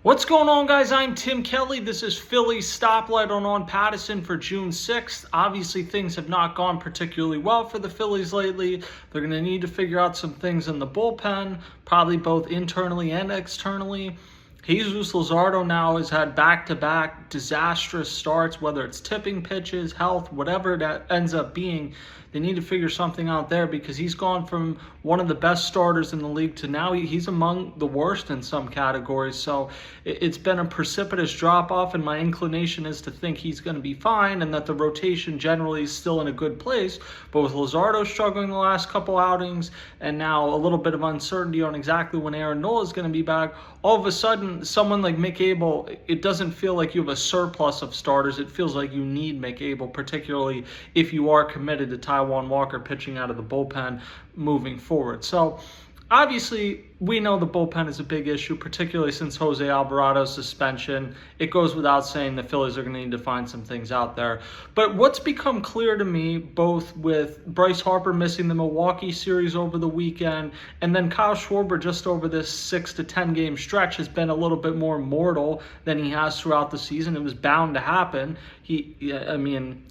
What's going on, guys? I'm Tim Kelly. This is Phillies Stoplight on Pattison for June 6th. Obviously, things have not gone particularly well for the Phillies lately. They're going to need to figure out some things in the bullpen, probably both internally and externally. Jesus Luzardo now has had back-to-back disastrous starts, whether it's tipping pitches, health, whatever that ends up being. They need to figure something out there because he's gone from one of the best starters in the league to now he's among the worst in some categories. So it's been a precipitous drop-off, and my inclination is to think he's going to be fine and that the rotation generally is still in a good place. But with Luzardo struggling the last couple outings and now a little bit of uncertainty on exactly when Aaron Nola is going to be back, all of a sudden, someone like Mick Abel, it doesn't feel like you have a surplus of starters. It feels like you need Mick Abel, particularly if you are committed to Taijuan Walker pitching out of the bullpen moving forward. So obviously, we know the bullpen is a big issue, particularly since Jose Alvarado's suspension. It goes without saying the Phillies are going to need to find some things out there. But what's become clear to me, both with Bryce Harper missing the Milwaukee series over the weekend, and then Kyle Schwarber just over this 6 to 10 game stretch has been a little bit more mortal than he has throughout the season. It was bound to happen.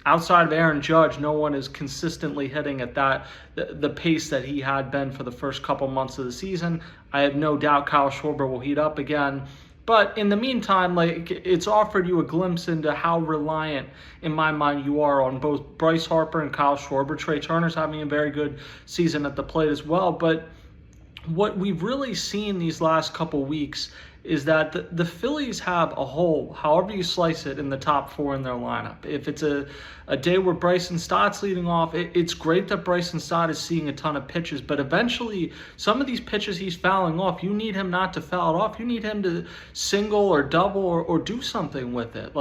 Outside of Aaron Judge, no one is consistently hitting at the pace that he had been for the first couple months of the season. I have no doubt Kyle Schwarber will heat up again. But in the meantime, it's offered you a glimpse into how reliant, in my mind, you are on both Bryce Harper and Kyle Schwarber. Trey Turner's having a very good season at the plate as well. But what we've really seen these last couple weeks is that the Phillies have a hole, however you slice it, in the top four in their lineup. If it's a day where Bryson Stott's leading off, it's great that Bryson Stott is seeing a ton of pitches, but eventually some of these pitches he's fouling off, you need him not to foul it off. You need him to single or double or do something with it.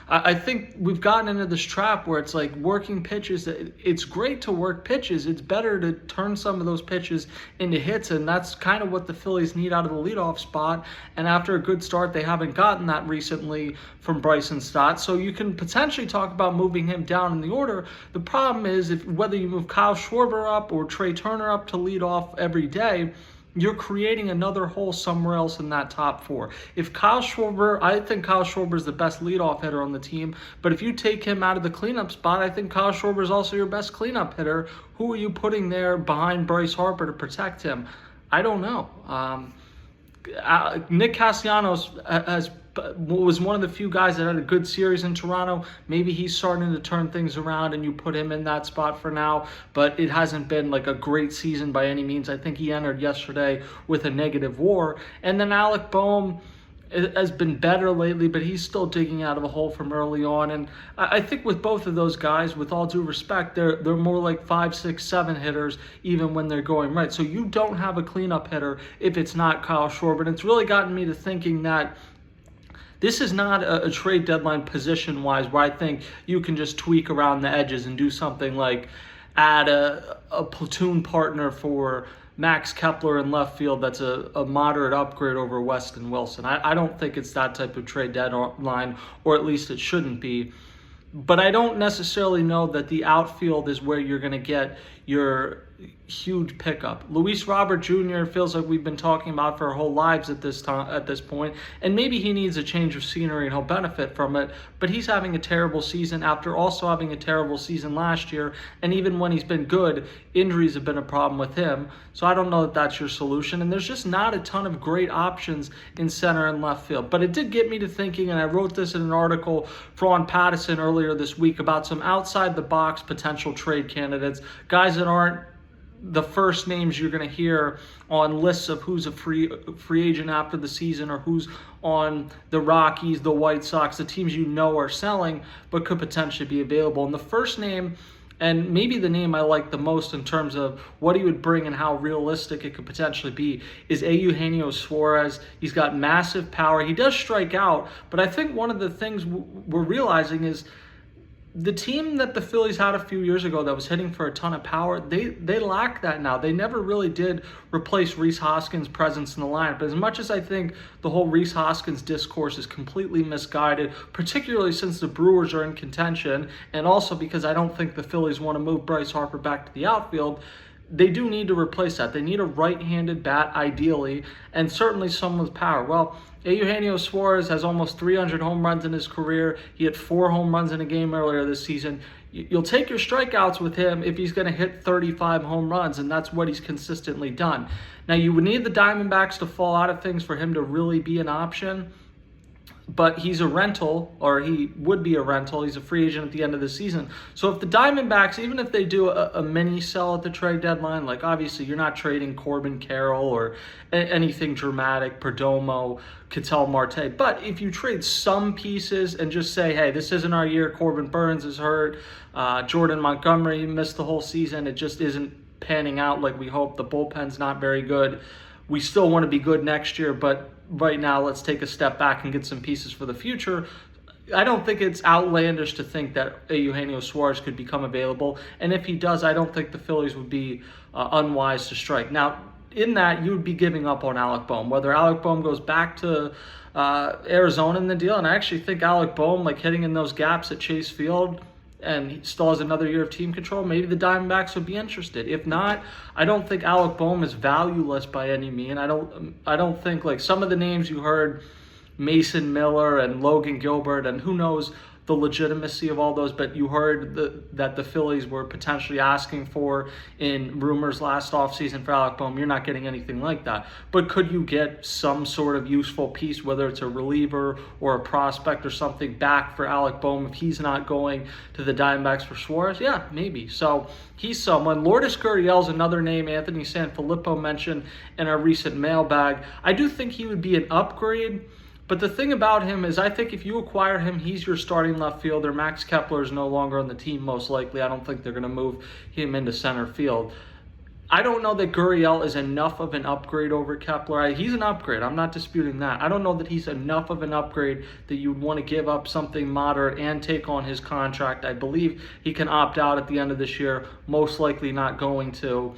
I think we've gotten into this trap where it's like working pitches. It's great to work pitches. It's better to turn some of those pitches into hits, and that's kind of what the Phillies need out of the leadoff spot. And after a good start, they haven't gotten that recently from Bryson Stott. So you can potentially talk about moving him down in the order. The problem is whether you move Kyle Schwarber up or Trey Turner up to lead off every day, you're creating another hole somewhere else in that top four. I think Kyle Schwarber is the best leadoff hitter on the team, but if you take him out of the cleanup spot, I think Kyle Schwarber is also your best cleanup hitter. Who are you putting there behind Bryce Harper to protect him? I don't know. Nick Castellanos was one of the few guys that had a good series in Toronto. Maybe he's starting to turn things around and you put him in that spot for now, but it hasn't been like a great season by any means. I think he entered yesterday with a negative WAR. And then Alec Boehm has been better lately, but he's still digging out of a hole from early on. And I think with both of those guys, with all due respect, they're more like 5, 6, 7 hitters even when they're going right. So you don't have a cleanup hitter if it's not Kyle Schwarber. And it's really gotten me to thinking that this is not a trade deadline position-wise where I think you can just tweak around the edges and do something like add a platoon partner for Max Kepler in left field that's a moderate upgrade over Weston Wilson. I don't think it's that type of trade deadline, or at least it shouldn't be. But I don't necessarily know that the outfield is where you're going to get your huge pickup. Luis Robert Jr. feels like we've been talking about for our whole lives at this point, and maybe he needs a change of scenery and he'll benefit from it, but he's having a terrible season after also having a terrible season last year, and even when he's been good, injuries have been a problem with him. So I don't know that that's your solution, and there's just not a ton of great options in center and left field. But it did get me to thinking, and I wrote this in an article on Pattison earlier this week about some outside-the-box potential trade candidates, guys that aren't the first names you're going to hear on lists of who's a free agent after the season, or who's on the Rockies, the White Sox, the teams you know are selling but could potentially be available. And the first name, and maybe the name I like the most in terms of what he would bring and how realistic it could potentially be, is Eugenio Suarez. He's got massive power. He does strike out, but I think one of the things we're realizing is the team that the Phillies had a few years ago that was hitting for a ton of power, they lack that now. They never really did replace Rhys Hoskins' presence in the lineup. As much as I think the whole Rhys Hoskins discourse is completely misguided, particularly since the Brewers are in contention, and also because I don't think the Phillies want to move Bryce Harper back to the outfield, they do need to replace that. They need a right-handed bat, ideally, and certainly someone with power. Well, Eugenio Suarez has almost 300 home runs in his career. He had 4 home runs in a game earlier this season. You'll take your strikeouts with him if he's going to hit 35 home runs, and that's what he's consistently done. Now, you would need the Diamondbacks to fall out of things for him to really be an option. But he's a rental, or he would be a rental. He's a free agent at the end of the season. So if the Diamondbacks, even if they do a mini sell at the trade deadline, like obviously you're not trading Corbin Carroll or anything dramatic, Perdomo, Ketel Marte. But if you trade some pieces and just say, hey, this isn't our year, Corbin Burns is hurt, Jordan Montgomery missed the whole season, it just isn't panning out like we hope, the bullpen's not very good. We still want to be good next year, but right now let's take a step back and get some pieces for the future. I don't think it's outlandish to think that Eugenio Suarez could become available. And if he does, I don't think the Phillies would be unwise to strike. Now, in that, you would be giving up on Alec Bohm. Whether Alec Bohm goes back to Arizona in the deal, and I actually think Alec Bohm, like hitting in those gaps at Chase Field, and he still has another year of team control, maybe the Diamondbacks would be interested. If not, I don't think Alec Bohm is valueless by any means. I don't think, like some of the names you heard, Mason Miller and Logan Gilbert, and who knows the legitimacy of all those, but you heard that the Phillies were potentially asking for in rumors last offseason for Alec Bohm. You're not getting anything like that. But could you get some sort of useful piece, whether it's a reliever or a prospect or something, back for Alec Bohm if he's not going to the Diamondbacks for Suarez? Yeah, maybe. So he's someone. Lourdes Gurriel's another name Anthony Sanfilippo mentioned in our recent mailbag. I do think he would be an upgrade. But the thing about him is I think if you acquire him, he's your starting left fielder. Max Kepler is no longer on the team, most likely. I don't think they're going to move him into center field. I don't know that Gurriel is enough of an upgrade over Kepler. He's an upgrade. I'm not disputing that. I don't know that he's enough of an upgrade that you'd want to give up something moderate and take on his contract. I believe he can opt out at the end of this year, most likely not going to.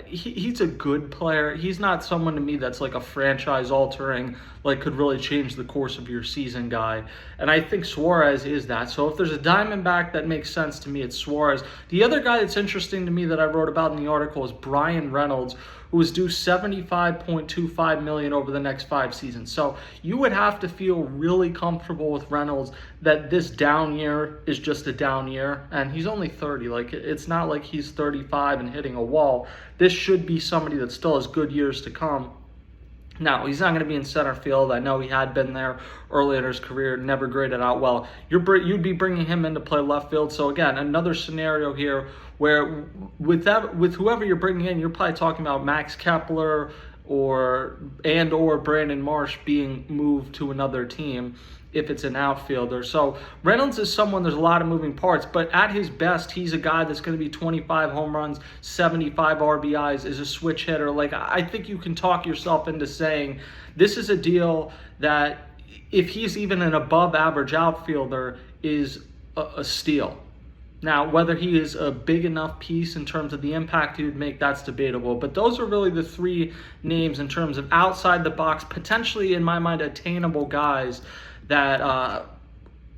He's a good player. He's not someone to me that's like a franchise-altering, like could really change the course of your season guy. And I think Suarez is that. So if there's a Diamondback that makes sense to me, it's Suarez. The other guy that's interesting to me that I wrote about in the article is Brian Reynolds, who is due $75.25 million over the next 5 seasons. So you would have to feel really comfortable with Reynolds that this down year is just a down year, and he's only 30. Like, it's not like he's 35 and hitting a wall. This should be somebody that still has good years to come. Now, he's not going to be in center field. I know he had been there early in his career, never graded out well. You'd be bringing him in to play left field. So again, another scenario here where with whoever you're bringing in, you're probably talking about Max Kepler or Brandon Marsh being moved to another team if it's an outfielder. So Reynolds is someone, there's a lot of moving parts, but at his best, he's a guy that's going to be 25 home runs, 75 RBIs, is a switch hitter. Like, I think you can talk yourself into saying this is a deal that if he's even an above average outfielder is a steal. Now, whether he is a big enough piece in terms of the impact he would make, that's debatable. But those are really the 3 names in terms of outside the box, potentially, in my mind, attainable guys that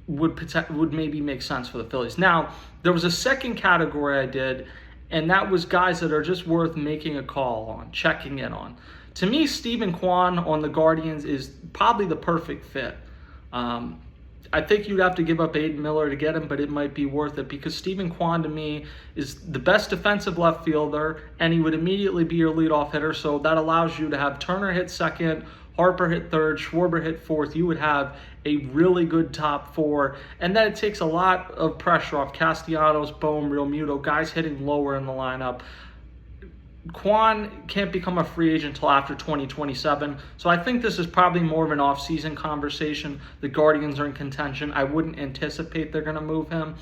would maybe make sense for the Phillies. Now, there was a second category I did, and that was guys that are just worth making a call on, checking in on. To me, Steven Kwan on the Guardians is probably the perfect fit. I think you'd have to give up Aiden Miller to get him, but it might be worth it because Steven Kwan, to me, is the best defensive left fielder, and he would immediately be your leadoff hitter, so that allows you to have Turner hit second, Harper hit third, Schwarber hit fourth. You would have a really good top 4, and then it takes a lot of pressure off Castellanos, Bohm, Realmuto, guys hitting lower in the lineup. Kwan can't become a free agent until after 2027, so I think this is probably more of an off-season conversation. The Guardians are in contention. I wouldn't anticipate they're going to move him.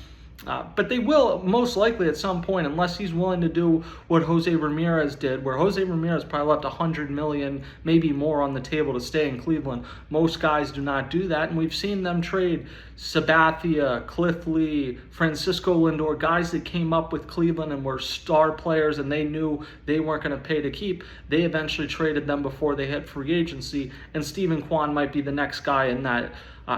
But they will most likely at some point, unless he's willing to do what Jose Ramirez did, where Jose Ramirez probably left $100 million, maybe more on the table to stay in Cleveland. Most guys do not do that, and we've seen them trade Sabathia, Cliff Lee, Francisco Lindor, guys that came up with Cleveland and were star players, and they knew they weren't going to pay to keep. They eventually traded them before they hit free agency, and Steven Kwan might be the next guy in that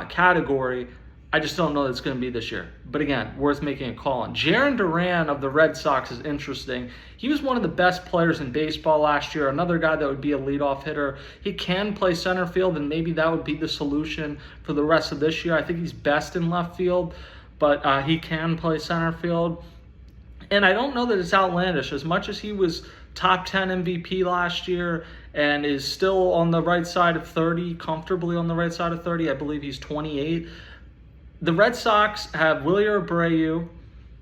category. I just don't know that it's going to be this year. But again, worth making a call on. Jarren Duran of the Red Sox is interesting. He was one of the best players in baseball last year. Another guy that would be a leadoff hitter. He can play center field, and maybe that would be the solution for the rest of this year. I think he's best in left field, but he can play center field. And I don't know that it's outlandish. As much as he was top 10 MVP last year and is still on the right side of 30, comfortably on the right side of 30, I believe he's 28. The Red Sox have Wilyer Abreu.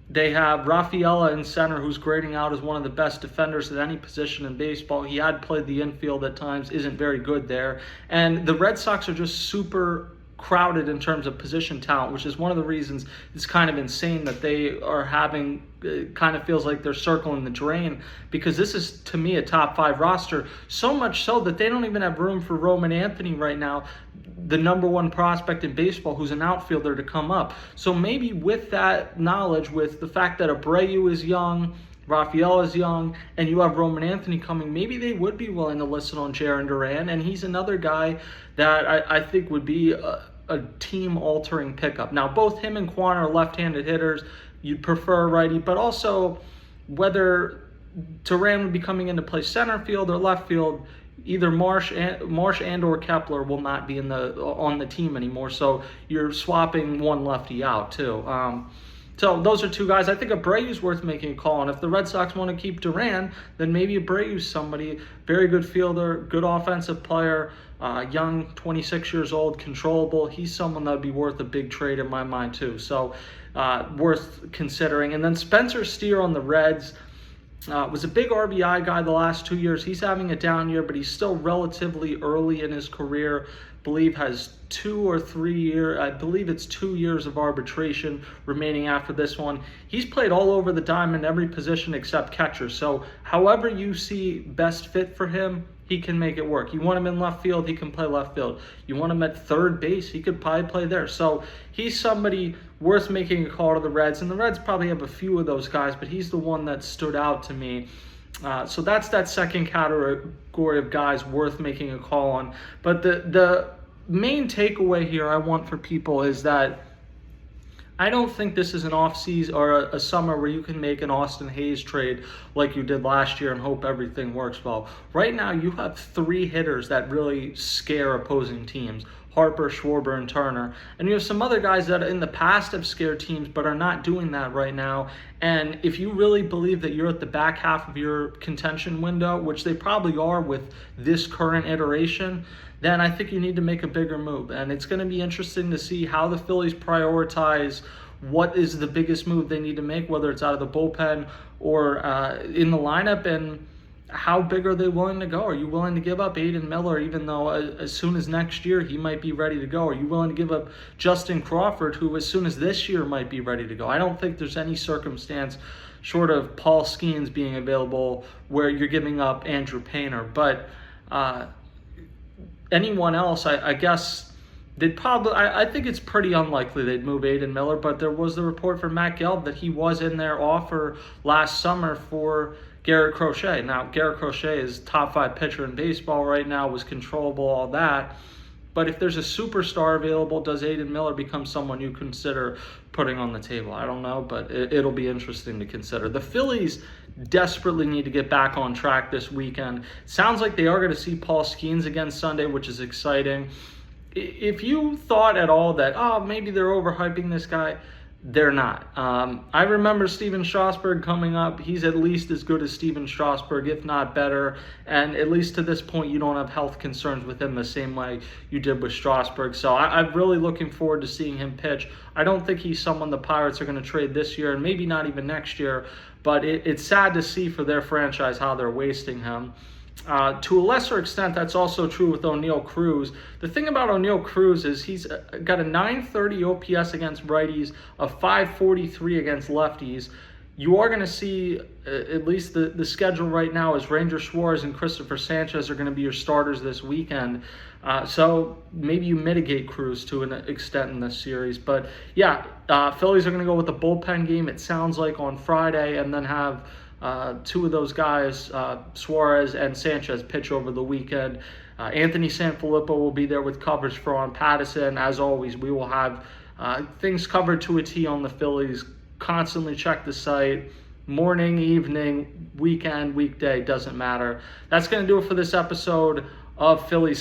They have Rafaela in center, who's grading out as one of the best defenders at any position in baseball. He had played the infield at times, isn't very good there. And the Red Sox are just super crowded in terms of position talent, which is one of the reasons it's kind of insane that they are having, it kind of feels like they're circling the drain, because this is, to me, a top 5 roster, so much so that they don't even have room for Roman Anthony right now, the number 1 prospect in baseball, who's an outfielder, to come up. So maybe with that knowledge, with the fact that Abreu is young, Rafael is young, and you have Roman Anthony coming, maybe they would be willing to listen on Jarren Duran, and he's another guy that I think would be a team-altering pickup. Now, both him and Quan are left-handed hitters. You'd prefer a righty, but also whether Duran would be coming in to play center field or left field, either Marsh and or Kepler will not be on the team anymore, so you're swapping one lefty out too. So those are 2 guys. I think Abreu's worth making a call on. If the Red Sox want to keep Duran, then maybe Abreu's somebody. Very good fielder, good offensive player, young, 26 years old, controllable. He's someone that would be worth a big trade in my mind too. So worth considering. And then Spencer Steer on the Reds. Was a big RBI guy the last 2 years. He's having a down year, but he's still relatively early in his career. I believe has 2 or 3 years. I believe it's 2 years of arbitration remaining after this one. He's played all over the diamond, every position except catcher. So however you see best fit for him, he can make it work. You want him in left field, he can play left field. You want him at third base, he could probably play there. So he's somebody worth making a call to the Reds. And the Reds probably have a few of those guys, but he's the one that stood out to me. So that's that second category of guys worth making a call on. But the main takeaway here I want for people is that I don't think this is an off-season or a summer where you can make an Austin Hayes trade like you did last year and hope everything works well. Right now, you have 3 hitters that really scare opposing teams: Harper, Schwarber, and Turner. And you have some other guys that in the past have scared teams but are not doing that right now. And if you really believe that you're at the back half of your contention window, which they probably are with this current iteration, then I think you need to make a bigger move. And it's going to be interesting to see how the Phillies prioritize what is the biggest move they need to make, whether it's out of the bullpen or in the lineup, and how big are they willing to go? Are you willing to give up Aiden Miller, even though as soon as next year he might be ready to go? Are you willing to give up Justin Crawford, who as soon as this year might be ready to go? I don't think there's any circumstance short of Paul Skeens being available where you're giving up Andrew Painter. But anyone else, I guess they'd probably, I think it's pretty unlikely they'd move Aiden Miller, but there was the report from Matt Gelb that he was in their offer last summer for Garrett Crochet. Now, Garrett Crochet is top 5 pitcher in baseball right now, was controllable, all that. But if there's a superstar available, does Aiden Miller become someone you consider putting on the table? I don't know, but it'll be interesting to consider. The Phillies desperately need to get back on track this weekend. Sounds like they are going to see Paul Skeens again Sunday, which is exciting. If you thought at all that, maybe they're overhyping this guy, they're not. I remember Steven Strasburg coming up. He's at least as good as Steven Strasburg, if not better. And at least to this point, you don't have health concerns with him the same way you did with Strasburg. So I'm really looking forward to seeing him pitch. I don't think he's someone the Pirates are going to trade this year, and maybe not even next year. But it's sad to see for their franchise how they're wasting him. To a lesser extent, that's also true with O'Neal Cruz. The thing about O'Neal Cruz is he's got a 930 OPS against righties, a 543 against lefties. You are going to see, at least the schedule right now is Ranger Suarez and Christopher Sanchez are going to be your starters this weekend. So maybe you mitigate Cruz to an extent in this series. But yeah, Phillies are going to go with the bullpen game, it sounds like, on Friday, and then have 2 of those guys, Suarez and Sanchez, pitch over the weekend. Anthony Sanfilippo will be there with coverage for on Pattison. As always, we will have Things covered to a T on the Phillies. Constantly check the site. Morning, evening, weekend, weekday, doesn't matter. That's going to do it for this episode of Phillies